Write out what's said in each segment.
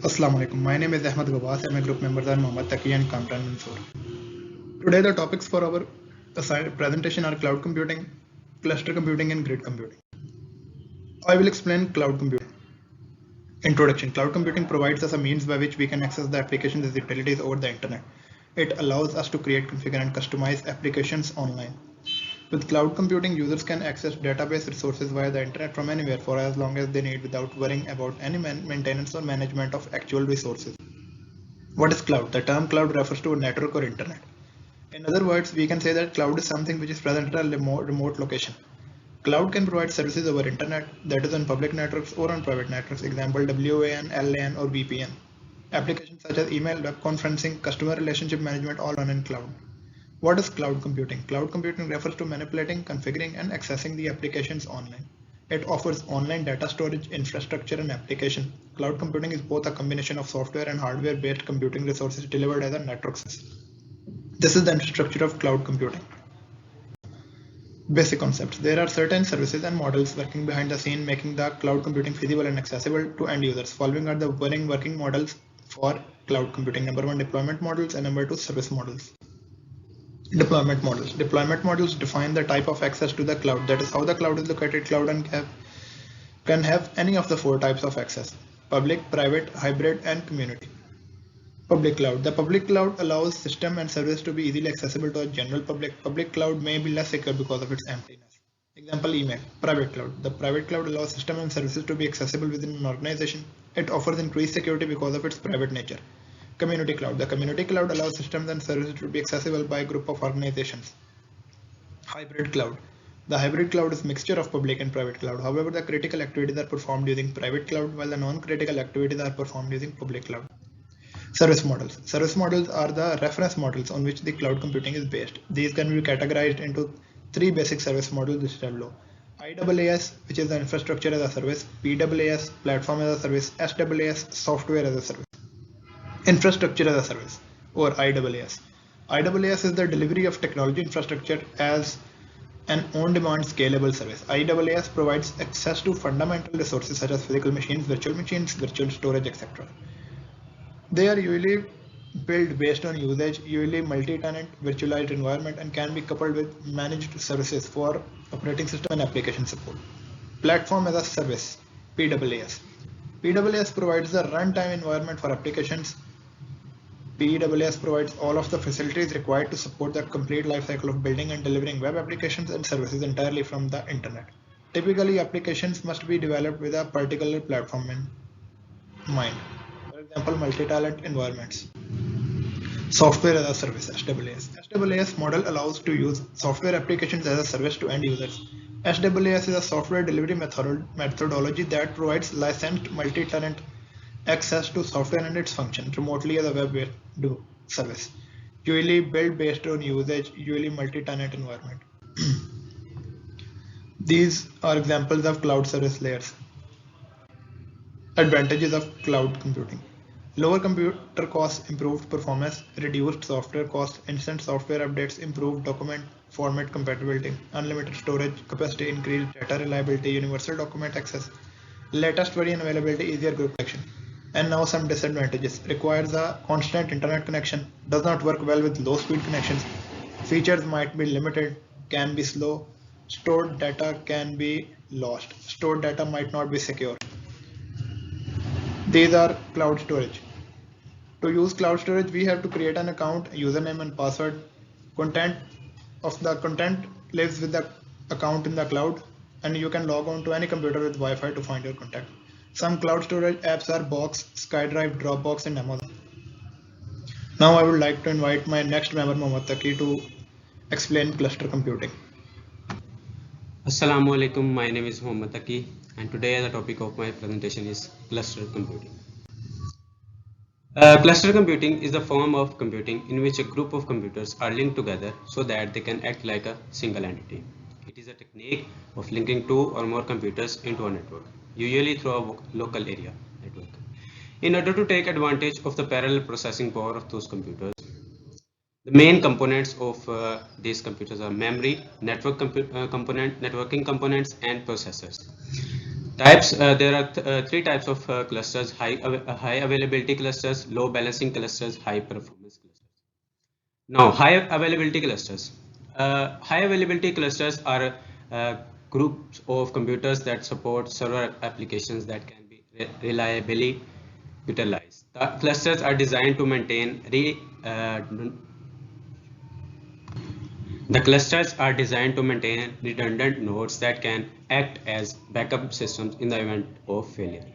Assalamu alaikum. My name is Ahmad Ghawwas. I'm a group member of Muhsammad Taqi and Kamran Manzoor. Today the topics for our presentation are cloud computing, cluster computing and grid computing. I will explain cloud computing. Introduction. Cloud computing provides us a means by which we can access the applications and utilities over the internet. It allows us to create, configure and customize applications online. With cloud computing, users can access database resources via the internet from anywhere for as long as they need without worrying about any maintenance or management of actual resources. What is cloud? The term cloud refers to a network or internet. In other words, we can say that cloud is something which is present at a remote location. Cloud can provide services over internet, that is on public networks or on private networks, example WAN, LAN or VPN. Applications such as email, web conferencing, customer relationship management all run in cloud. What is cloud computing? Cloud computing refers to manipulating, configuring and accessing the applications online. It offers online data storage, infrastructure and application. Cloud computing is both a combination of software and hardware based computing resources delivered as a network system. This is the infrastructure of cloud computing. Basic concepts. There are certain services and models working behind the scene making the cloud computing feasible and accessible to end users. Following are the working models for cloud computing. Number one, deployment models, and number two, service models. Deployment models. Deployment models define the type of access to the cloud. That is how the cloud is located. Cloud can have any of the four types of access: public, private, hybrid, and community. Public cloud. The public cloud allows system and service to be easily accessible to a general public. Public cloud may be less secure because of its emptiness. Example, email. Private cloud. The private cloud allows system and services to be accessible within an organization. It offers increased security because of its private nature. Community cloud. The community cloud allows systems and services to be accessible by a group of organizations. Hybrid cloud. The hybrid cloud is a mixture of public and private cloud. However, the critical activities are performed using private cloud while the non-critical activities are performed using public cloud. Service models. Service models are the reference models on which the cloud computing is based. These can be categorized into three basic service models listed below. IaaS, which is the infrastructure as a service, PaaS, platform as a service, SaaS, software as a service. Infrastructure as a service, or IaaS. IaaS is the delivery of technology infrastructure as an on-demand scalable service. IaaS provides access to fundamental resources such as physical machines, virtual storage, etc. They are usually built based on usage, usually multi-tenant virtualized environment, and can be coupled with managed services for operating system and application support. Platform as a service, PaaS. PaaS provides the runtime environment for applications. PaaS provides all of the facilities required to support the complete lifecycle of building and delivering web applications and services entirely from the internet. Typically, applications must be developed with a particular platform in mind. For example, multi-tenant environments. Software as a service, SaaS. SaaS model allows to use software applications as a service to end users. SaaS is a software delivery methodology that provides licensed multi-tenant access to software and its function remotely as a web service. Usually built based on usage, usually multi-tenant environment. These are examples of cloud service layers. Advantages of cloud computing. Lower computer costs, improved performance, reduced software costs, instant software updates, improved document format compatibility, unlimited storage capacity, increased data reliability, universal document access, latest version availability, easier group action. And now some disadvantages. Requires a constant internet connection, does not work well with low speed connections, features might be limited, can be slow, stored data can be lost, stored data might not be secure. These are cloud storage. To use cloud storage, we have to create an account, username and password. Content lives with the account in the cloud, and you can log on to any computer with Wi-Fi to find your contact. Some cloud storage apps are Box, SkyDrive, Dropbox, and Amazon. Now I would like to invite my next member, Muhsammad Taqi, to explain cluster computing. Assalamu alaikum, my name is Muhsammad Taqi, and today the topic of my presentation is cluster computing. Cluster computing is the form of computing in which a group of computers are linked together so that they can act like a single entity. It is a technique of linking two or more computers into a network, usually through a local area network. In order to take advantage of the parallel processing power of those computers, the main components of these computers are memory, networking components, and processors. Types, there are three types of clusters: high availability clusters, low balancing clusters, high performance clusters. Now, high availability clusters. High availability clusters are groups of computers that support server applications that can be reliably utilized. The clusters are designed to maintain the clusters are designed to maintain redundant nodes that can act as backup systems in the event of failure.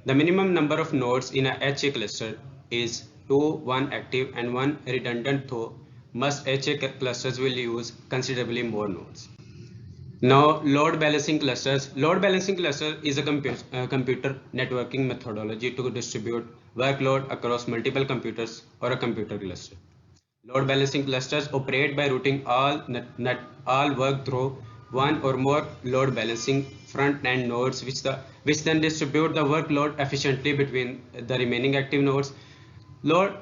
The minimum number of nodes in a HA cluster is 2, 1 active and 1 redundant, though most HA clusters will use considerably more nodes. Now, load balancing clusters. Load balancing cluster is a computer networking methodology to distribute workload across multiple computers or a computer cluster. Load balancing clusters operate by routing all work through one or more load balancing front-end nodes, which then distribute the workload efficiently between the remaining active nodes. Load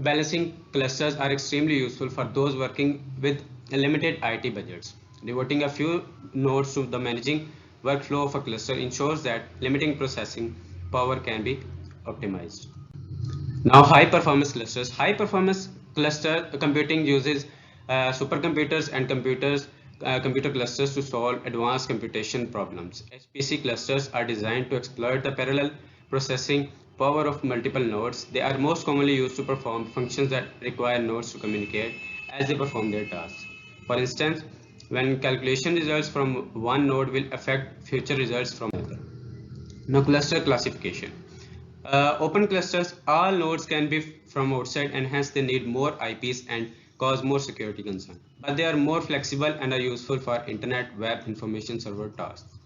balancing clusters are extremely useful for those working with limited IT budgets. Devoting a few nodes to the managing workflow of a cluster ensures that limiting processing power can be optimized. Now, high performance clusters. High performance cluster computing uses supercomputers and computer clusters to solve advanced computation problems. HPC clusters are designed to exploit the parallel processing power of multiple nodes. They are most commonly used to perform functions that require nodes to communicate as they perform their tasks. For instance, when calculation results from one node will affect future results from another. Now, cluster classification. Open clusters, all nodes can be from outside and hence they need more IPs and cause more security concern. But they are more flexible and are useful for internet, web, information server tasks.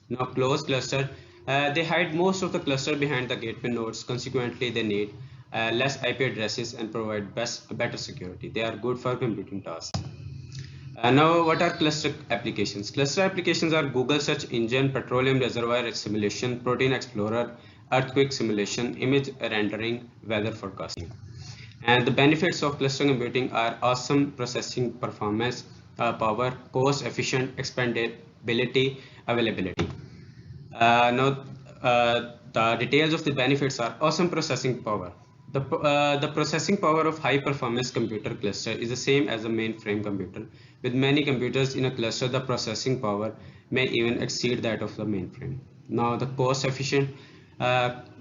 Now, closed cluster, they hide most of the cluster behind the gateway nodes. Consequently, they need less IP addresses and provide better security. They are good for computing tasks. Now, what are cluster applications? Cluster applications are Google search engine, petroleum reservoir simulation, protein explorer, earthquake simulation, image rendering, weather forecasting. And the benefits of cluster computing are awesome processing performance, power, cost efficient, expandability, availability. Now, the details of the benefits are awesome processing power. The processing power of high performance computer cluster is the same as a mainframe computer. With many computers in a cluster, the processing power may even exceed that of the mainframe. Now, the cost efficient.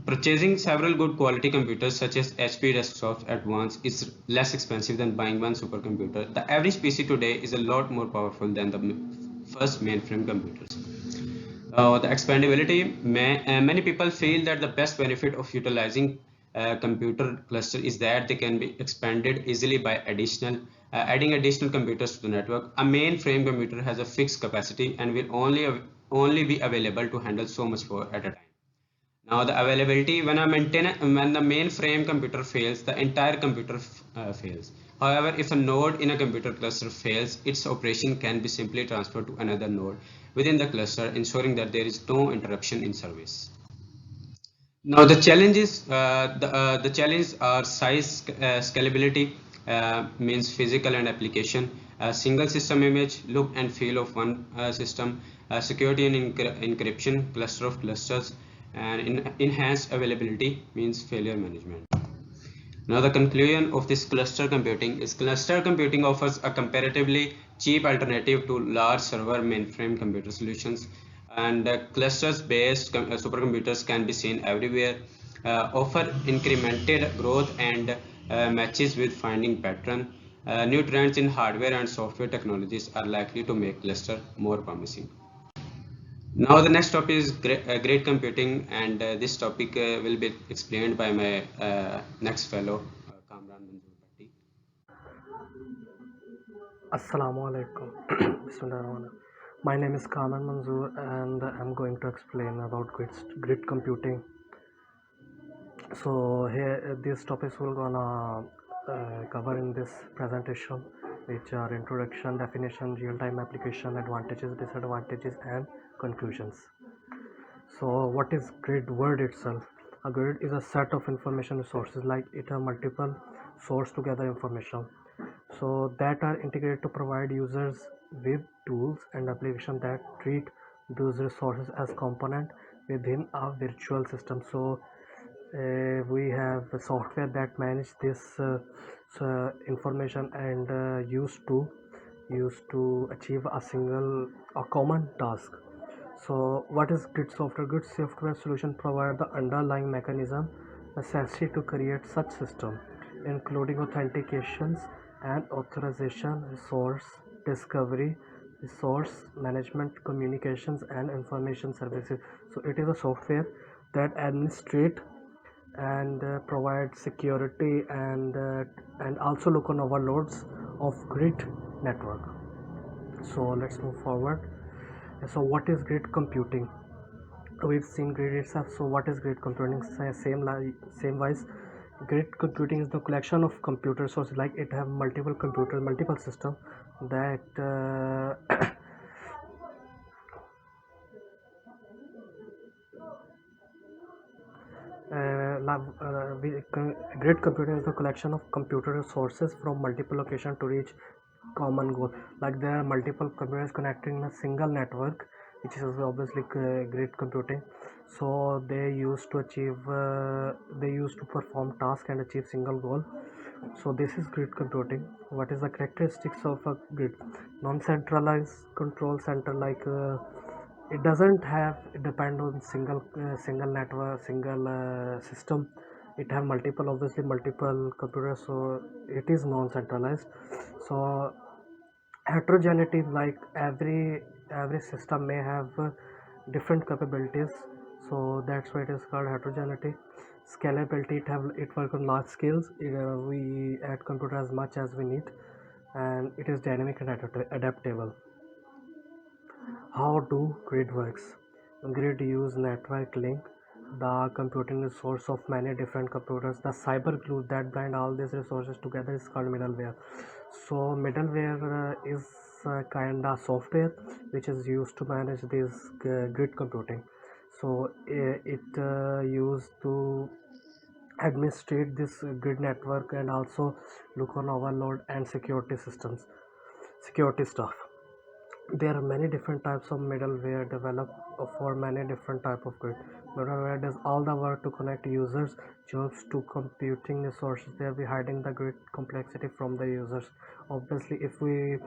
Purchasing several good quality computers such as HP desktops at once is less expensive than buying one supercomputer. The average PC today is a lot more powerful than the first mainframe computers. The expandability, many people feel that the best benefit of utilizing computer cluster is that they can be expanded easily by adding additional computers to the network. A mainframe computer has a fixed capacity and will only be available to handle so much power at a time. Now the availability, when the mainframe computer fails, the entire computer fails. However, if a node in a computer cluster fails, its operation can be simply transferred to another node within the cluster, ensuring that there is no interruption in service. Now the challenges are size, scalability, means physical and application, single system image, look and feel of one system, security and encryption, cluster of clusters, and enhanced availability means failure management. Now the conclusion of this cluster computing is cluster computing offers a comparatively cheap alternative to large server mainframe computer solutions, and clusters based supercomputers can be seen everywhere, offer incremented growth and matches with finding pattern. New trends in hardware and software technologies are likely to make cluster more promising. Now the next topic is great computing, and this topic will be explained by my next fellow, Kamran Manzoor. Assalamu alaikum. Bismillahirrahmanirrahim. My name is Kamran Manzoor and I'm going to explain about grid computing. So here these topics we're gonna cover in this presentation, which are introduction, definition, real-time application, advantages, disadvantages, and conclusions. So what is grid word itself? A grid is a set of information resources, like it have multiple source together information, so that are integrated to provide users with tools and applications that treat those resources as component within a virtual system. So we have a software that manage this information and used to achieve a common task. So what is grid software? Grid software solution provide the underlying mechanism necessary to create such system, including authentications and authorization, resource discovery, resource management, communications and information services. So it is a software that administrate and provide security and also look on overloads of grid network. So let's move forward. So what is grid computing? We've seen grid itself. So what is grid computing? Same wise, grid computing is the collection of computer sources, like it have multiple computers, multiple system that grid computing is the collection of computer resources from multiple locations to reach common goal. Like there are multiple computers connected in a single network, which is obviously grid computing. So they used to perform task and achieve single goal. So this is grid computing. What is the characteristics of a grid? Non-centralized control center, like it doesn't have it depend on single network, single system. It have multiple, obviously multiple computers, so it is non-centralized. So heterogeneity, like every system may have different capabilities, so that's why it is called heterogeneity. Scalability, it work on large scales. We add computer as much as we need, and it is dynamic and adaptable. How do grid works? Grid use network link the computing resource of many different computers. The cyber glue that bind all these resources together is called middleware. So middleware is kind of software which is used to manage this grid computing. So it used to administrate this grid network and also look on overload and security stuff. There are many different types of middleware developed for many different type of grid. Middleware does all the work to connect users jobs to computing resources, thereby hiding the grid complexity from the users. Obviously if we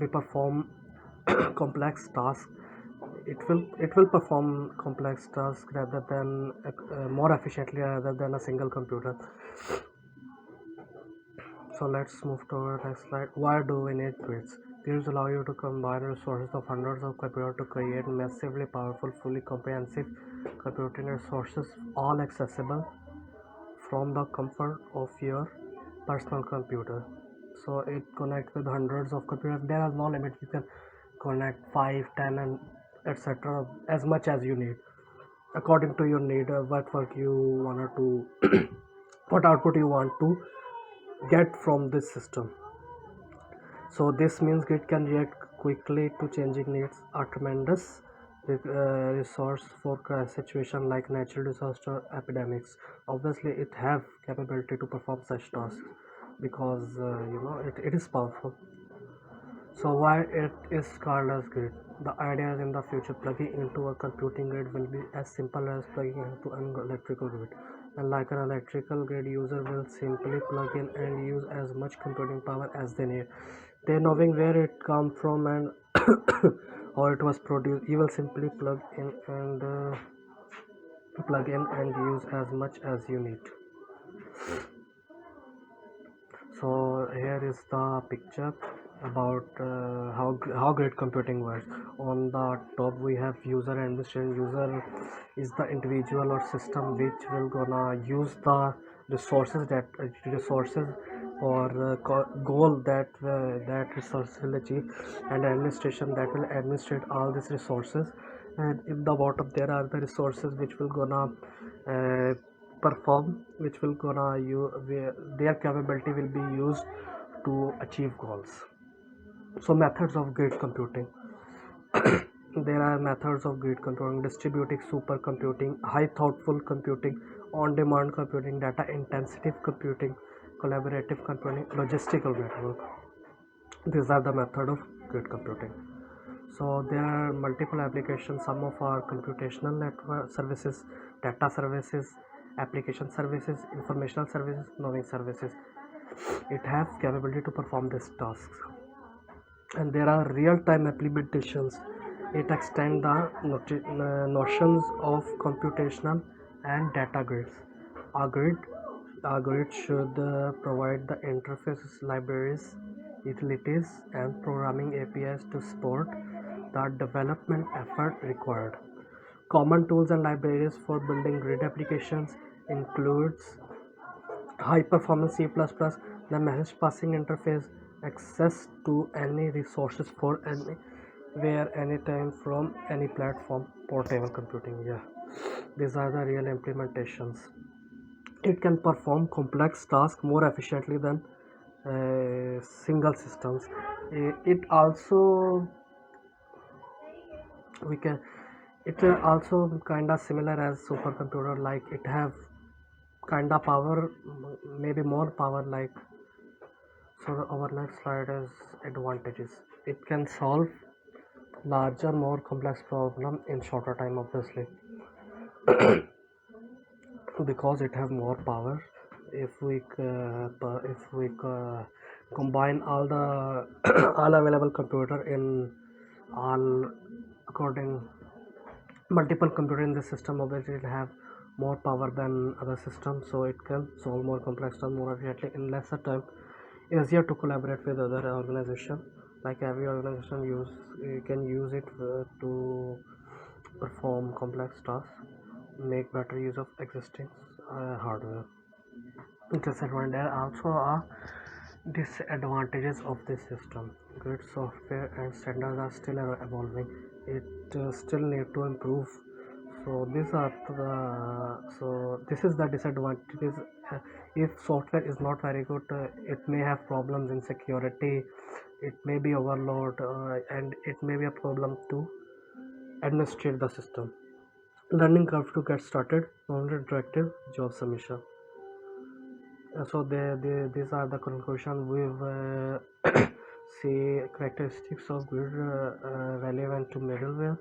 perform complex tasks, it will perform complex tasks rather than more efficiently rather than a single computer. So let's move to our next slide. Why do we need grids? Grids allow you to combine resources of hundreds of computers to create massively powerful, fully comprehensive computing resources, all accessible from the comfort of your personal computer. So it connects with hundreds of computers. There are no limit. You can connect 5, 10, and etc. as much as you need, according to your need, what work you wanted to, what output you want to get from this system. So this means grid can react quickly to changing needs. A tremendous resource for situation like natural disaster, epidemics. Obviously it have capability to perform such tasks because it is powerful. So why it is called as grid? The idea is in the future plugging into a computing grid will be as simple as plugging into an electrical grid. And like an electrical grid, user will simply plug in and use as much computing power as they need. They knowing where it come from and how it was produced, you will simply plug in and use as much as you need. So here is the picture about how grid computing works. On the top we have user and administrator. User is the individual or system which will gonna use the resources or goal that resource will achieve, and administration that will administrate all these resources. And in the bottom there are the resources which will gonna uh, perform, which will gonna their capability will be used to achieve goals. So methods of grid computing. There are methods of grid computing: distributed supercomputing, high thoughtful computing, on demand computing, data intensive computing, collaborative computing, logistical network. These are the method of grid computing. So there are multiple applications. Some of our computational network services, data services, application services, informational services, knowing services. It has capability to perform these tasks. And there are real-time implementations. It extends the notions of computational and data grids. A grid, a grid should provide the interfaces, libraries, utilities, and programming APIs to support the development effort required. Common tools and libraries for building grid applications includes high performance C++, the message passing interface, access to any resources for anywhere, anytime, from any platform, portable computing. Yeah, these are the real implementations. It can perform complex tasks more efficiently than single systems. It also we can it also kind of similar as supercomputer, like it have kind of power, maybe more power, like. So our next slide is advantages. It can solve larger, more complex problem in shorter time, obviously, because it have more power. If we combine all the all available computer in all according multiple computer in the system, obviously it have more power than other systems, so it can solve more complex tasks more efficiently in lesser time. Easier to collaborate with other organization, like every organization can use it to perform complex tasks, make better use of existing hardware. Disadvantage. There also are disadvantages of this system. Grid software and standards are still evolving. It still need to improve. So these are this is the disadvantages. If software is not very good, it may have problems in security. It may be overload, and it may be a problem to administrate the system. Learning curve to get started. Non-interactive job submission. So these are the conclusion. We've see characteristics of grid relevant to middleware.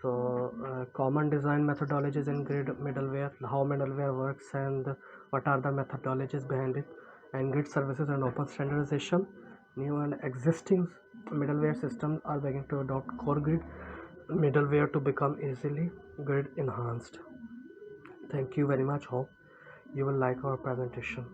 So common design methodologies in grid middleware, how middleware works and what are the methodologies behind it, and grid services and open standardization. New and existing middleware systems are beginning to adopt core grid middleware to become easily grid enhanced. Thank you very much. Hope you will like our presentation.